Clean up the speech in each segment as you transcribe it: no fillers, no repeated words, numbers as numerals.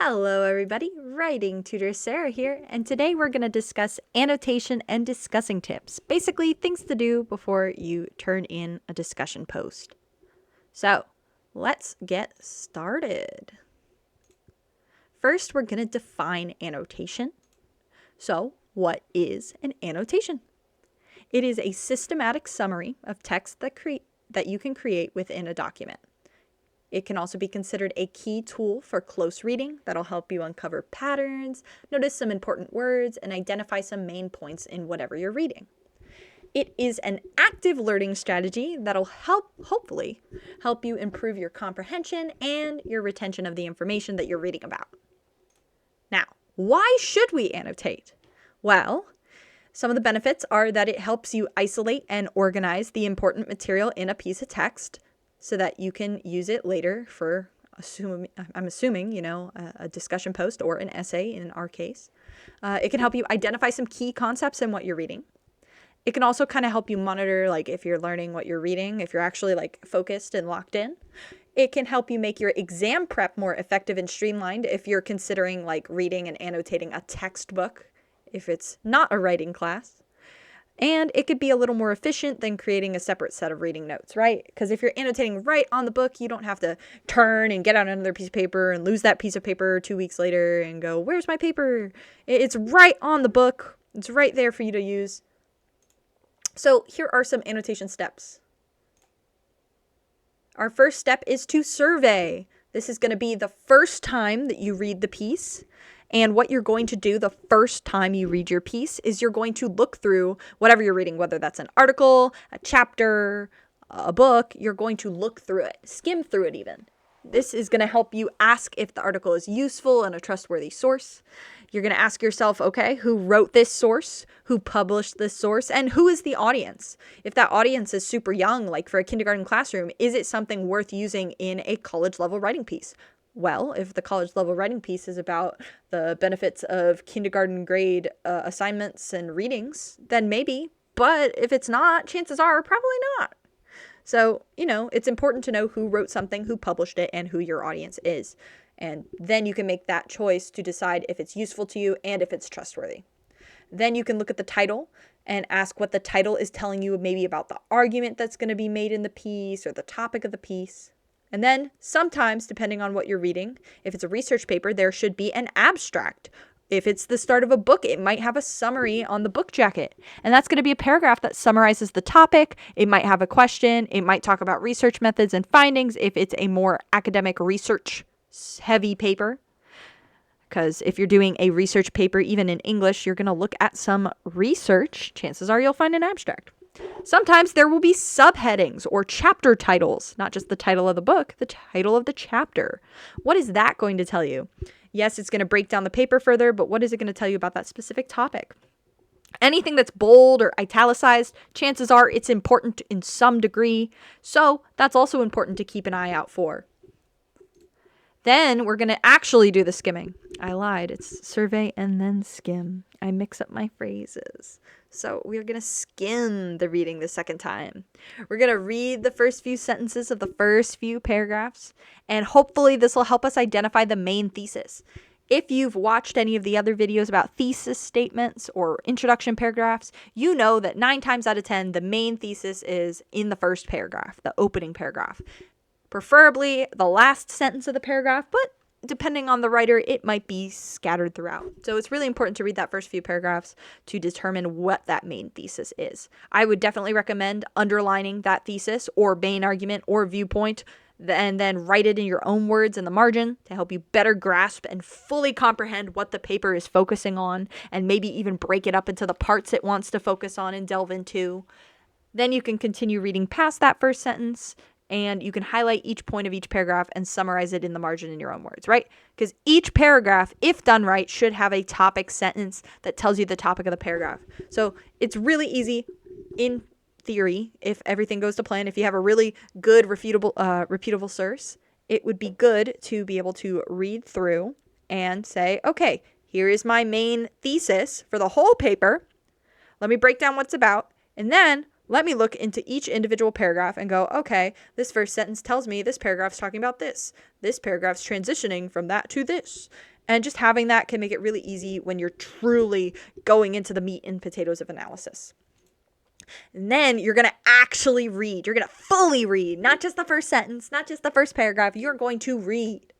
Hello everybody, writing tutor Sarah here, and today we're going to discuss annotation and discussing tips. Basically, things to do before you turn in a discussion post. So, let's get started. First, we're going to define annotation. So, what is an annotation? It is a systematic summary of text that you can create within a document. It can also be considered a key tool for close reading that'll help you uncover patterns, notice some important words, and identify some main points in whatever you're reading. It is an active learning strategy that'll hopefully help you improve your comprehension and your retention of the information that you're reading about. Now, why should we annotate? Well, some of the benefits are that it helps you isolate and organize the important material in a piece of text, so that you can use it later for, a discussion post or an essay in our case. It can help you identify some key concepts in what you're reading. It can also kind of help you monitor, like, if you're learning what you're reading, if you're actually, focused and locked in. It can help you make your exam prep more effective and streamlined if you're considering, reading and annotating a textbook, if it's not a writing class. And it could be a little more efficient than creating a separate set of reading notes, right? Because if you're annotating right on the book, you don't have to turn and get out another piece of paper and lose that piece of paper 2 weeks later and go, where's my paper? It's right on the book. It's right there for you to use. So here are some annotation steps. Our first step is to survey. This is going to be the first time that you read the piece. And what you're going to do the first time you read your piece is you're going to look through whatever you're reading, whether that's an article, a chapter, a book. You're going to look through it, skim through it even. This is going to help you ask if the article is useful and a trustworthy source. You're going to ask yourself, okay, who wrote this source, who published this source, and who is the audience? If that audience is super young, like for a kindergarten classroom, is it something worth using in a college level writing piece? Well, if the college level writing piece is about the benefits of kindergarten grade assignments and readings, then maybe. But if it's not, chances are probably not. So, it's important to know who wrote something, who published it, and who your audience is. And then you can make that choice to decide if it's useful to you and if it's trustworthy. Then you can look at the title and ask what the title is telling you, maybe about the argument that's going to be made in the piece or the topic of the piece. And then sometimes, depending on what you're reading, if it's a research paper, there should be an abstract. If it's the start of a book, it might have a summary on the book jacket. And that's going to be a paragraph that summarizes the topic. It might have a question. It might talk about research methods and findings if it's a more academic research heavy paper. Because if you're doing a research paper, even in English, you're going to look at some research. Chances are you'll find an abstract. Sometimes there will be subheadings or chapter titles, not just the title of the book, the title of the chapter. What is that going to tell you? Yes, it's going to break down the paper further, but what is it going to tell you about that specific topic? Anything that's bold or italicized, chances are it's important in some degree, so that's also important to keep an eye out for. Then we're going to actually do the skimming. I lied. It's survey and then skim. I mix up my phrases. So we're going to skim the reading the second time. We're going to read the first few sentences of the first few paragraphs, and hopefully this will help us identify the main thesis. If you've watched any of the other videos about thesis statements or introduction paragraphs, you know that 9 times out of 10, the main thesis is in the first paragraph, the opening paragraph. Preferably the last sentence of the paragraph, but depending on the writer, it might be scattered throughout. So it's really important to read that first few paragraphs to determine what that main thesis is. I would definitely recommend underlining that thesis or main argument or viewpoint, and then write it in your own words in the margin to help you better grasp and fully comprehend what the paper is focusing on, and maybe even break it up into the parts it wants to focus on and delve into. Then you can continue reading past that first sentence, and you can highlight each point of each paragraph and summarize it in the margin in your own words, right? Because each paragraph, if done right, should have a topic sentence that tells you the topic of the paragraph. So it's really easy in theory, if everything goes to plan, if you have a really good repeatable source, it would be good to be able to read through and say, okay, here is my main thesis for the whole paper. Let me break down what's about. And then let me look into each individual paragraph and go, okay, this first sentence tells me this paragraph's talking about this. This paragraph's transitioning from that to this. And just having that can make it really easy when you're truly going into the meat and potatoes of analysis. And then you're going to actually read. You're going to fully read, not just the first sentence, not just the first paragraph. You're going to read.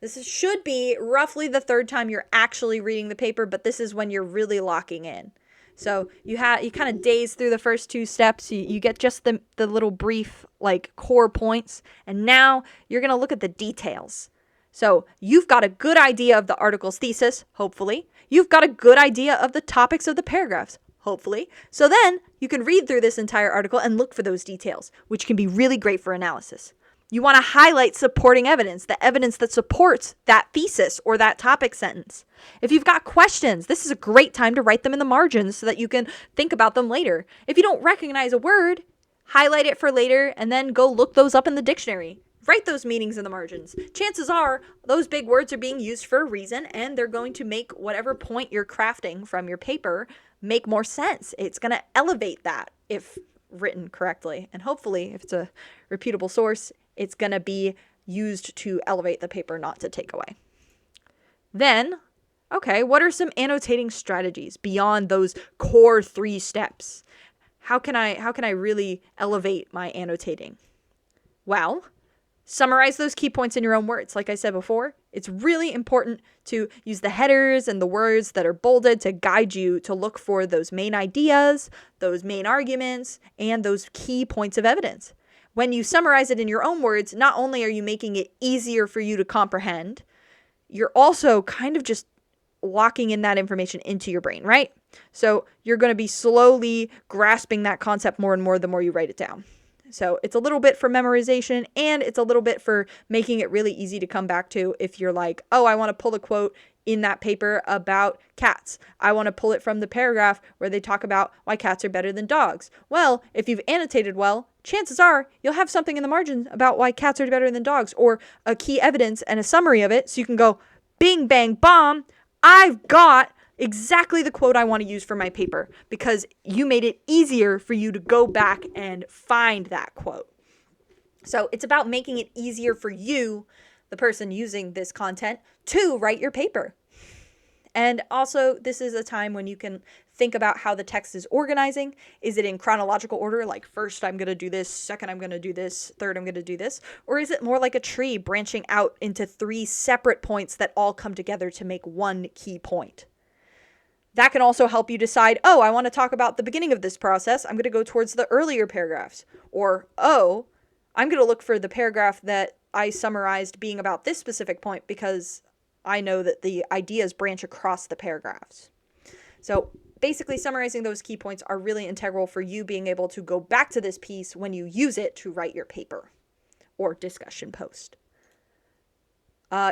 This should be roughly the third time you're actually reading the paper, but this is when you're really locking in. So you kind of daze through the first two steps. You get just the little brief like core points, and now you're going to look at the details. So you've got a good idea of the article's thesis, hopefully. You've got a good idea of the topics of the paragraphs, hopefully. So then you can read through this entire article and look for those details, which can be really great for analysis. You want to highlight supporting evidence, the evidence that supports that thesis or that topic sentence. If you've got questions, this is a great time to write them in the margins so that you can think about them later. If you don't recognize a word, highlight it for later and then go look those up in the dictionary. Write those meanings in the margins. Chances are those big words are being used for a reason, and they're going to make whatever point you're crafting from your paper make more sense. It's going to elevate that if written correctly. And hopefully, if it's a reputable source, it's going to be used to elevate the paper, not to take away. Then, okay, what are some annotating strategies beyond those core 3 steps? How can I really elevate my annotating? Well, summarize those key points in your own words. Like I said before, it's really important to use the headers and the words that are bolded to guide you to look for those main ideas, those main arguments, and those key points of evidence. When you summarize it in your own words, not only are you making it easier for you to comprehend, you're also kind of just locking in that information into your brain, right? So you're going to be slowly grasping that concept more and more the more you write it down. So it's a little bit for memorization, and it's a little bit for making it really easy to come back to if you're like, oh, I want to pull a quote in that paper about cats. I want to pull it from the paragraph where they talk about why cats are better than dogs. Well, if you've annotated well, chances are you'll have something in the margins about why cats are better than dogs, or a key evidence and a summary of it. So you can go, bing, bang, bomb. I've got exactly the quote I want to use for my paper, because you made it easier for you to go back and find that quote. So it's about making it easier for you, the person using this content, to write your paper. And also, this is a time when you can think about how the text is organizing. Is it in chronological order, like first I'm going to do this, second I'm going to do this, third I'm going to do this? Or is it more like a tree branching out into 3 separate points that all come together to make one key point? That can also help you decide, oh, I want to talk about the beginning of this process. I'm going to go towards the earlier paragraphs. Or, oh, I'm going to look for the paragraph that I summarized being about this specific point because I know that the ideas branch across the paragraphs. So basically, summarizing those key points are really integral for you being able to go back to this piece when you use it to write your paper or discussion post.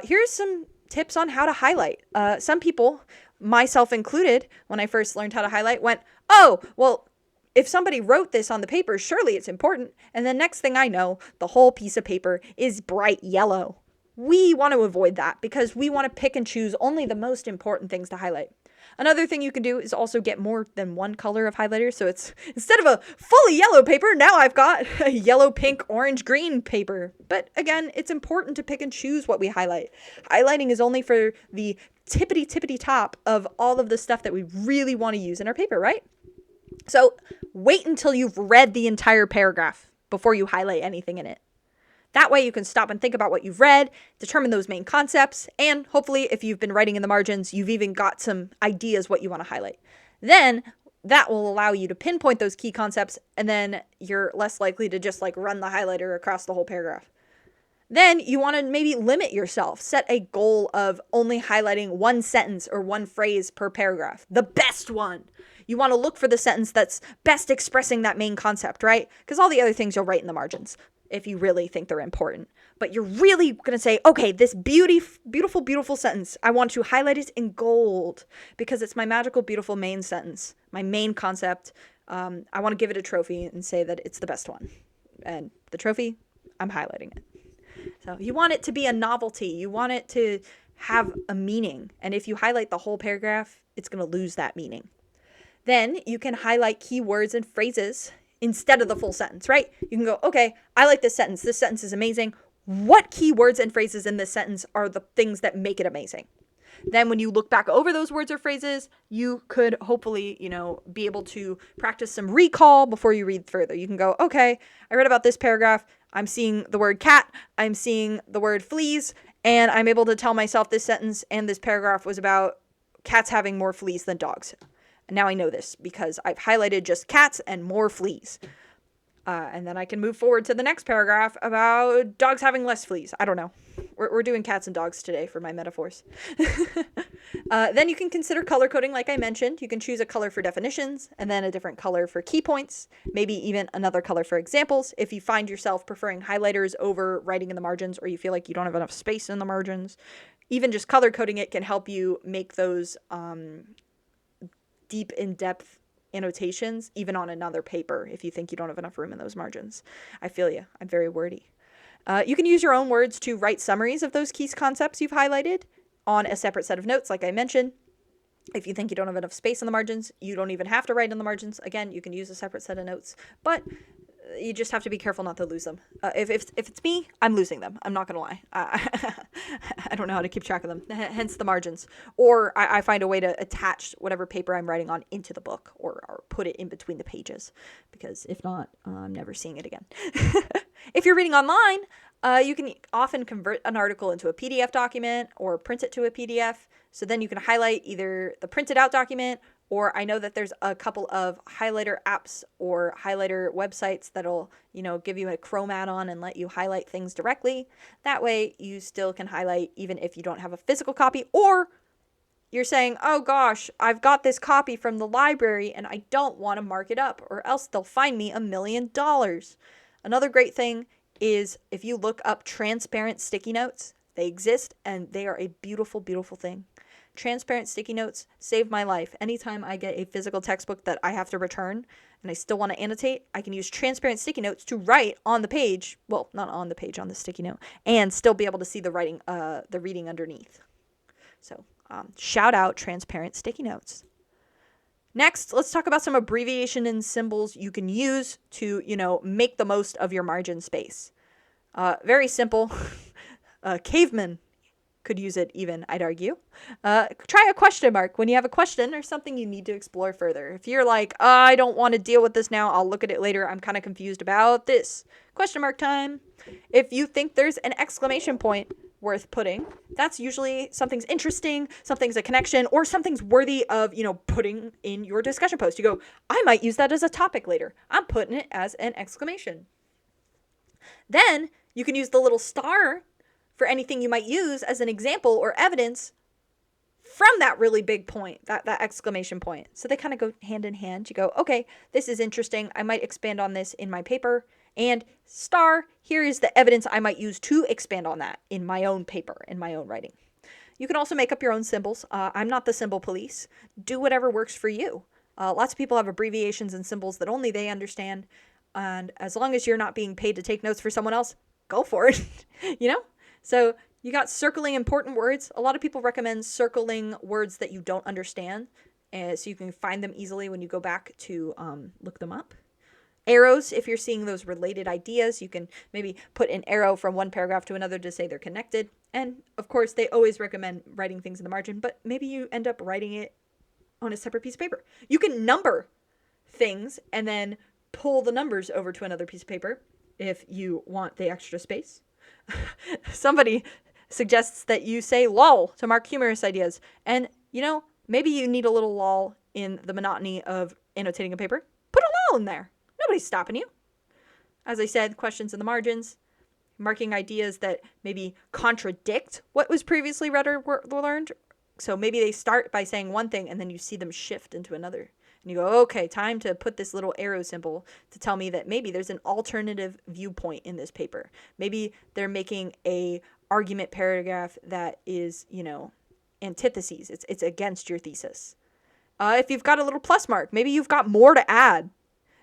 Here's some tips on how to highlight. Some people, myself included, when I first learned how to highlight, went, oh, well, if somebody wrote this on the paper, surely it's important. And the next thing I know, the whole piece of paper is bright yellow. We want to avoid that because we want to pick and choose only the most important things to highlight. Another thing you can do is also get more than one color of highlighter. So it's, instead of a fully yellow paper, now I've got a yellow, pink, orange, green paper. But again, it's important to pick and choose what we highlight. Highlighting is only for the tippity top of all of the stuff that we really want to use in our paper, right? So wait until you've read the entire paragraph before you highlight anything in it. That way you can stop and think about what you've read, determine those main concepts, and hopefully if you've been writing in the margins, you've even got some ideas what you want to highlight. Then that will allow you to pinpoint those key concepts, and then you're less likely to just like run the highlighter across the whole paragraph. Then you want to maybe limit yourself. Set a goal of only highlighting one sentence or one phrase per paragraph. The best one. You want to look for the sentence that's best expressing that main concept, right? Because all the other things you'll write in the margins if you really think they're important. But you're really going to say, okay, this beautiful sentence, I want to highlight it in gold because it's my magical, beautiful main sentence, my main concept. I want to give it a trophy and say that it's the best one. And the trophy, I'm highlighting it. So you want it to be a novelty. You want it to have a meaning. And if you highlight the whole paragraph, it's going to lose that meaning. Then you can highlight keywords and phrases instead of the full sentence, right? You can go, okay, I like this sentence. This sentence is amazing. What key words and phrases in this sentence are the things that make it amazing? Then when you look back over those words or phrases, you could hopefully, be able to practice some recall before you read further. You can go, okay, I read about this paragraph. I'm seeing the word cat. I'm seeing the word fleas. And I'm able to tell myself this sentence and this paragraph was about cats having more fleas than dogs. And now I know this because I've highlighted just cats and more fleas. And then I can move forward to the next paragraph about dogs having less fleas. I don't know. We're doing cats and dogs today for my metaphors. Then you can consider color coding, like I mentioned. You can choose a color for definitions and then a different color for key points, maybe even another color for examples. If you find yourself preferring highlighters over writing in the margins, or you feel like you don't have enough space in the margins, even just color coding it can help you make those deep, in-depth annotations, even on another paper, if you think you don't have enough room in those margins. I feel you. I'm very wordy. You can use your own words to write summaries of those key concepts you've highlighted on a separate set of notes, like I mentioned. If you think you don't have enough space in the margins, you don't even have to write in the margins. Again, you can use a separate set of notes, but you just have to be careful not to lose them. If it's me, I'm losing them. I'm not going to lie. I don't know how to keep track of them, hence the margins. Or I find a way to attach whatever paper I'm writing on into the book or put it in between the pages, because if not, I'm never seeing it again. If you're reading online, you can often convert an article into a PDF document or print it to a PDF. So then you can highlight either the printed out document, or I know that there's a couple of highlighter apps or highlighter websites that'll, give you a Chrome add-on and let you highlight things directly. That way you still can highlight even if you don't have a physical copy, or you're saying, oh gosh, I've got this copy from the library and I don't want to mark it up or else they'll fine me $1 million. Another great thing is if you look up transparent sticky notes, they exist and they are a beautiful, beautiful thing. Transparent sticky notes save my life. Anytime I get a physical textbook that I have to return and I still want to annotate, I can use transparent sticky notes to write on the page. Well, not on the page, on the sticky note, and still be able to see the writing, the reading underneath. So shout out transparent sticky notes. Next, let's talk about some abbreviation and symbols you can use to, make the most of your margin space. Very simple. Cavemen could use it even, I'd argue. Try a question mark when you have a question or something you need to explore further. If you're like, I don't want to deal with this now, I'll look at it later, I'm kind of confused about this. Question mark time. If you think there's an exclamation point worth putting, that's usually something's interesting, something's a connection, or something's worthy of, putting in your discussion post. You go, I might use that as a topic later. I'm putting it as an exclamation. Then you can use the little star for anything you might use as an example or evidence from that really big point, that exclamation point. So they kind of go hand in hand. You go, okay, this is interesting. I might expand on this in my paper. And star, here is the evidence I might use to expand on that in my own paper, in my own writing. You can also make up your own symbols. I'm not the symbol police. Do whatever works for you. Lots of people have abbreviations and symbols that only they understand. And as long as you're not being paid to take notes for someone else, go for it, So you got circling important words. A lot of people recommend circling words that you don't understand, so you can find them easily when you go back to look them up. Arrows, if you're seeing those related ideas, you can maybe put an arrow from one paragraph to another to say they're connected. And of course, they always recommend writing things in the margin, but maybe you end up writing it on a separate piece of paper. You can number things and then pull the numbers over to another piece of paper if you want the extra space. Somebody suggests that you say lol to mark humorous ideas. And, maybe you need a little lull in the monotony of annotating a paper. Put a lull in there. Nobody's stopping you. As I said, questions in the margins, marking ideas that maybe contradict what was previously read or learned. So maybe they start by saying one thing and then you see them shift into another. And you go, okay, time to put this little arrow symbol to tell me that maybe there's an alternative viewpoint in this paper. Maybe they're making a argument paragraph that is, antitheses. It's against your thesis. If you've got a little plus mark, maybe you've got more to add.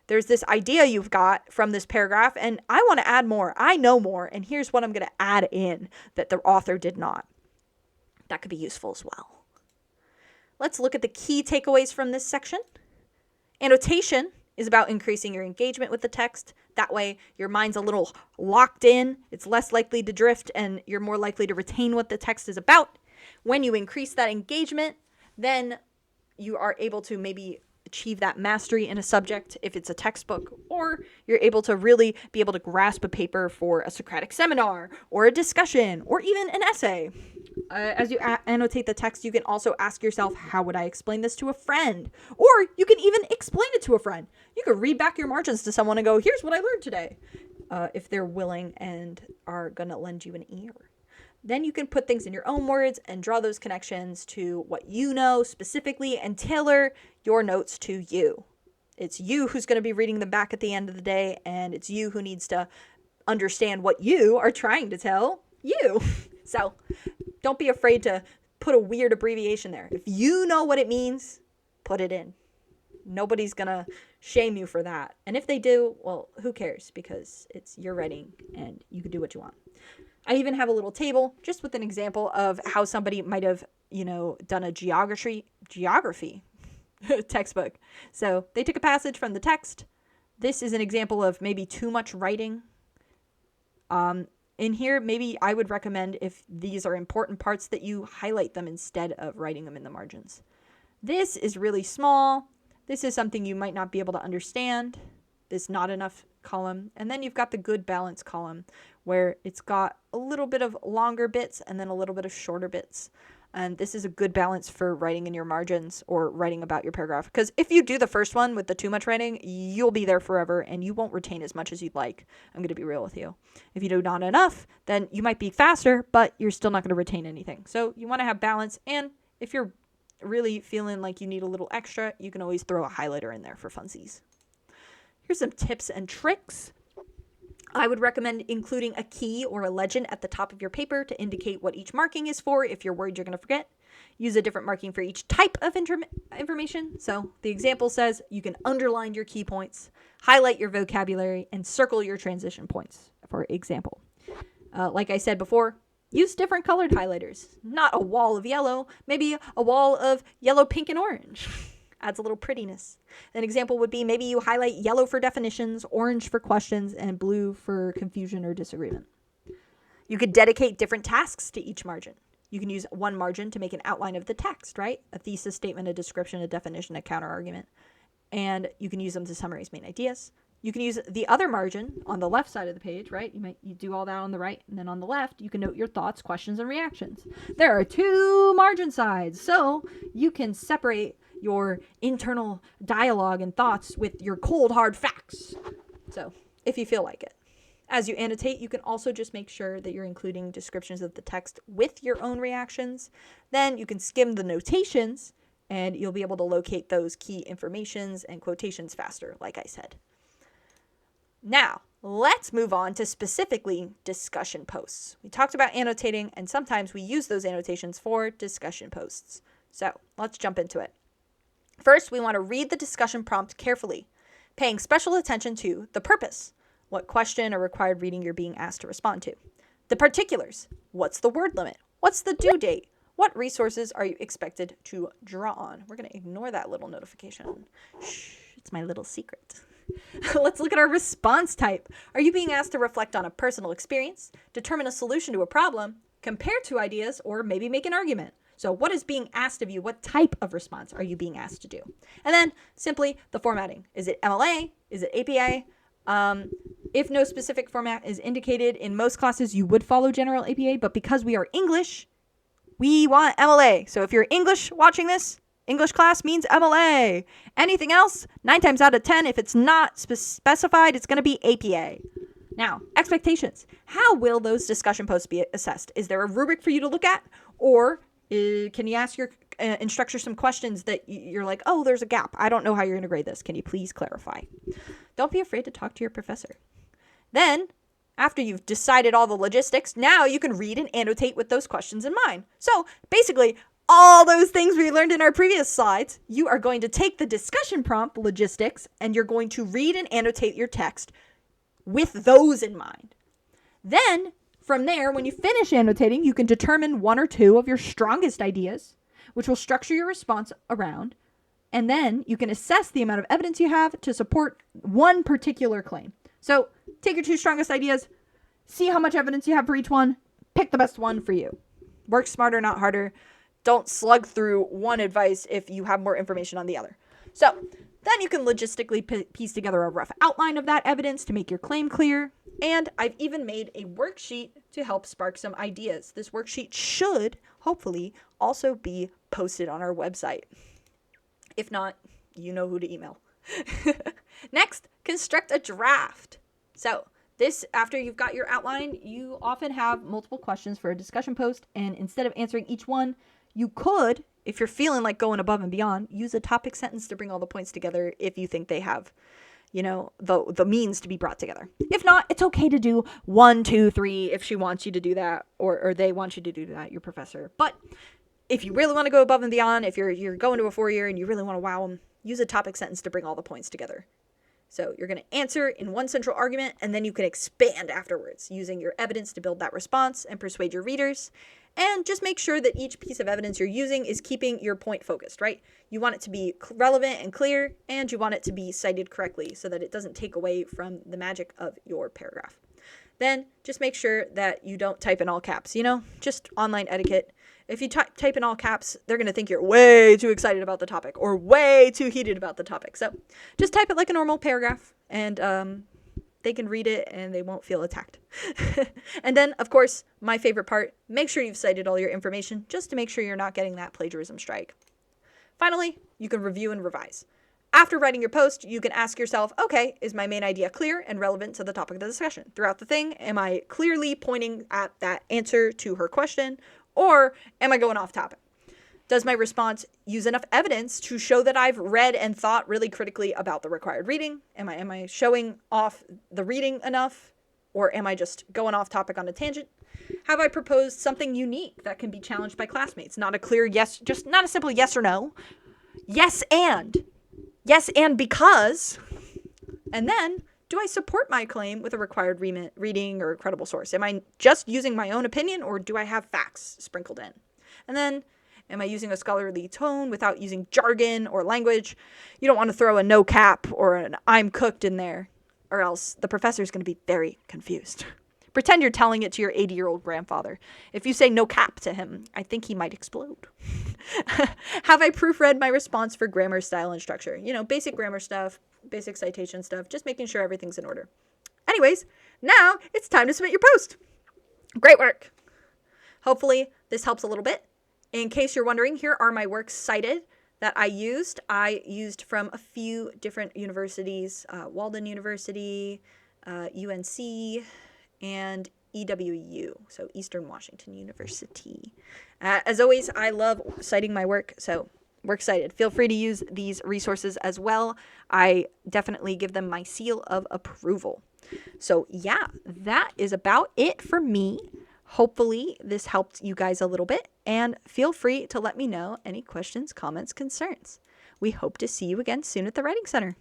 There's this idea you've got from this paragraph, and I want to add more. I know more, and here's what I'm going to add in that the author did not. That could be useful as well. Let's look at the key takeaways from this section. Annotation is about increasing your engagement with the text. That way, your mind's a little locked in. It's less likely to drift, and you're more likely to retain what the text is about. When you increase that engagement, then you are able to maybe achieve that mastery in a subject if it's a textbook, or you're able to really be able to grasp a paper for a Socratic seminar or a discussion or even an essay. As you annotate the text, you can also ask yourself, how would I explain this to a friend? Or you can even explain it to a friend. You could read back your margins to someone and go, here's what I learned today, if they're willing and are going to lend you an ear. Then you can put things in your own words and draw those connections to what you know specifically and tailor your notes to you. It's you who's going to be reading them back at the end of the day, and it's you who needs to understand what you are trying to tell you. So don't be afraid to put a weird abbreviation there. If you know what it means, put it in. Nobody's going to shame you for that. And if they do, well, who cares? Because it's your writing and you can do what you want. I even have a little table just with an example of how somebody might have, done a geography textbook. So they took a passage from the text. This is an example of maybe too much writing. In here, maybe I would recommend, if these are important parts, that you highlight them instead of writing them in the margins. This is really small. This is something you might not be able to understand. This not enough column. And then you've got the good balance column, where it's got a little bit of longer bits and then a little bit of shorter bits. And this is a good balance for writing in your margins or writing about your paragraph. Because if you do the first one with the too much writing, you'll be there forever and you won't retain as much as you'd like. I'm going to be real with you. If you do not enough, then you might be faster, but you're still not going to retain anything. So you want to have balance. And if you're really feeling like you need a little extra, you can always throw a highlighter in there for funsies. Here's some tips and tricks. I would recommend including a key or a legend at the top of your paper to indicate what each marking is for if you're worried you're going to forget. Use a different marking for each type of information. So the example says you can underline your key points, highlight your vocabulary, and circle your transition points, for example. Like I said before, use different colored highlighters. Not a wall of yellow, maybe a wall of yellow, pink, and orange. Adds a little prettiness. An example would be maybe you highlight yellow for definitions, orange for questions, and blue for confusion or disagreement. You could dedicate different tasks to each margin. You can use one margin to make an outline of the text, right? A thesis statement, a description, a definition, a counter-argument. And you can use them to summarize main ideas. You can use the other margin on the left side of the page, right? You do all that on the right, and then on the left, you can note your thoughts, questions, and reactions. There are two margin sides, so you can separate your internal dialogue and thoughts with your cold, hard facts. So, if you feel like it. As you annotate, you can also just make sure that you're including descriptions of the text with your own reactions. Then you can skim the notations, and you'll be able to locate those key informations and quotations faster, like I said. Now, let's move on to specifically discussion posts. We talked about annotating, and sometimes we use those annotations for discussion posts. So, let's jump into it. First, we want to read the discussion prompt carefully, paying special attention to the purpose, what question or required reading you're being asked to respond to. The particulars, what's the word limit? What's the due date? What resources are you expected to draw on? We're going to ignore that little notification. Shh, it's my little secret. Let's look at our response type. Are you being asked to reflect on a personal experience, determine a solution to a problem, compare two ideas, or maybe make an argument? So what is being asked of you? What type of response are you being asked to do? And then simply the formatting. Is it MLA? Is it APA? If no specific format is indicated, in most classes you would follow general APA, but because we are English, we want MLA. So if you're English watching this, English class means MLA. Anything else, 9 times out of 10, if it's not specified, it's going to be APA. Now, expectations. How will those discussion posts be assessed? Is there a rubric for you to look at? Or can you ask your instructor some questions that you're like, oh, there's a gap. I don't know how you're going to grade this. Can you please clarify? Don't be afraid to talk to your professor. Then, after you've decided all the logistics, now you can read and annotate with those questions in mind. So, basically, all those things we learned in our previous slides, you are going to take the discussion prompt logistics and you're going to read and annotate your text with those in mind. Then, from there, when you finish annotating, you can determine one or two of your strongest ideas, which will structure your response around, And then you can assess the amount of evidence you have to support one particular claim. So take your 2 strongest ideas, see how much evidence you have for each one, pick the best one for you. Work smarter, not harder. Don't slug through one advice if you have more information on the other. So then you can logistically piece together a rough outline of that evidence to make your claim clear. And I've even made a worksheet to help spark some ideas. This worksheet should, hopefully, also be posted on our website. If not, you know who to email. Next, construct a draft. So this, after you've got your outline, you often have multiple questions for a discussion post. And instead of answering each one, you could, if you're feeling like going above and beyond, use a topic sentence to bring all the points together if you think they have, the means to be brought together. If not, it's okay to do 1, 2, 3 if she wants you to do that, or they want you to do that, your professor. But if you really want to go above and beyond, if you're going to a 4-year and you really want to wow them, use a topic sentence to bring all the points together. So you're going to answer in one central argument, and then you can expand afterwards using your evidence to build that response and persuade your readers. And just make sure that each piece of evidence you're using is keeping your point focused, right? You want it to be relevant and clear, and you want it to be cited correctly so that it doesn't take away from the magic of your paragraph. Then just make sure that you don't type in all caps, just online etiquette. If you type in all caps, they're going to think you're way too excited about the topic or way too heated about the topic. So just type it like a normal paragraph, and they can read it and they won't feel attacked. And then, of course, my favorite part, make sure you've cited all your information just to make sure you're not getting that plagiarism strike. Finally, you can review and revise. After writing your post, you can ask yourself, okay, is my main idea clear and relevant to the topic of the discussion? Throughout the thing, am I clearly pointing at that answer to her question, or am I going off topic? Does my response use enough evidence to show that I've read and thought really critically about the required reading? Am I showing off the reading enough? Or am I just going off topic on a tangent? Have I proposed something unique that can be challenged by classmates? Not a clear yes, just not a simple yes or no. Yes and. Yes and because. And then, do I support my claim with a required reading or a credible source? Am I just using my own opinion, or do I have facts sprinkled in? And then, am I using a scholarly tone without using jargon or language? You don't want to throw a no cap or an I'm cooked in there, or else the professor's going to be very confused. Pretend you're telling it to your 80-year-old grandfather. If you say no cap to him, I think he might explode. Have I proofread my response for grammar, style, and structure? Basic grammar stuff, basic citation stuff, just making sure everything's in order. Anyways, now it's time to submit your post. Great work. Hopefully this helps a little bit. In case you're wondering, here are my works cited that I used. I used from a few different universities, Walden University, UNC, and EWU, so Eastern Washington University. As always, I love citing my work, so works cited. Feel free to use these resources as well. I definitely give them my seal of approval. So yeah, that is about it for me. Hopefully this helped you guys a little bit, and feel free to let me know any questions, comments, concerns. We hope to see you again soon at the Writing Center.